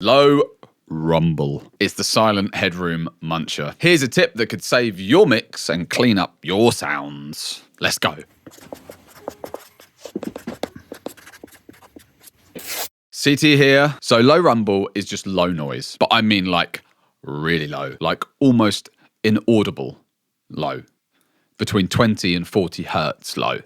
Low rumble. It's the silent headroom muncher. Here's a tip that could save your mix and clean up your sounds. Let's go. CT here. So low rumble is just low noise, but I mean like really low, like almost inaudible low, between 20 and 40 hertz low.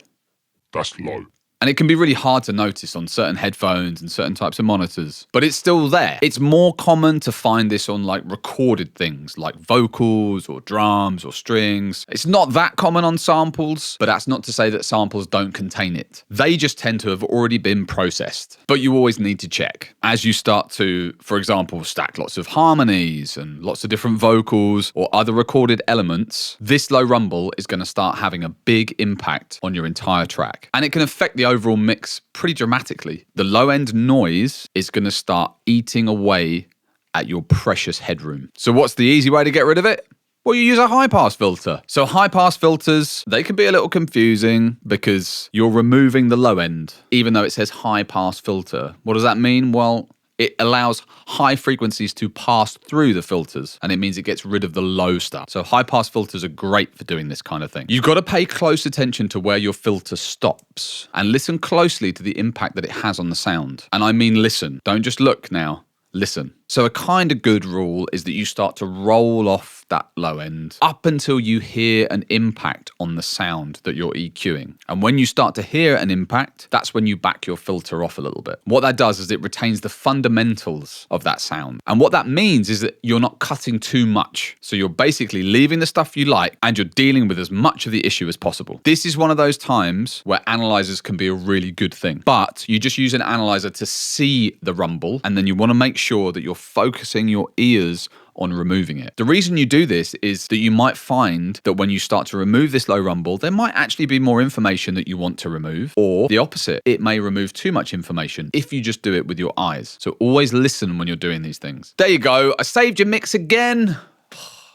That's low. And it can be really hard to notice on certain headphones and certain types of monitors, but it's still there. It's more common to find this on like recorded things like vocals or drums or strings. It's not that common on samples, but that's not to say that samples don't contain it. They just tend to have already been processed, but you always need to check. As you start to, for example, stack lots of harmonies and lots of different vocals or other recorded elements, this low rumble is going to start having a big impact on your entire track. And it can affect the overall mix pretty dramatically. The low end noise is going to start eating away at your precious headroom. So what's the easy way to get rid of it? Well, you use a high pass filter. So high pass filters, they can be a little confusing because you're removing the low end, even though it says high pass filter. What does that mean? Well, it allows high frequencies to pass through the filters, and it means it gets rid of the low stuff. So high pass filters are great for doing this kind of thing. You've got to pay close attention to where your filter stops and listen closely to the impact that it has on the sound. And I mean listen, don't just look now, listen. So a kind of good rule is that you start to roll off that low end up until you hear an impact on the sound that you're EQing. And when you start to hear an impact, that's when you back your filter off a little bit. What that does is it retains the fundamentals of that sound. And what that means is that you're not cutting too much. So you're basically leaving the stuff you like and you're dealing with as much of the issue as possible. This is one of those times where analyzers can be a really good thing. But you just use an analyzer to see the rumble, and then you want to make sure that you're focusing your ears on removing it. The reason you do this is that you might find that when you start to remove this low rumble, there might actually be more information that you want to remove, or the opposite, it may remove too much information if you just do it with your eyes. So always listen when you're doing these things. There you go. I saved your mix again.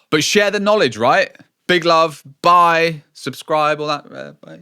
But share the knowledge, right? Big love. Bye. Subscribe, all that. Bye.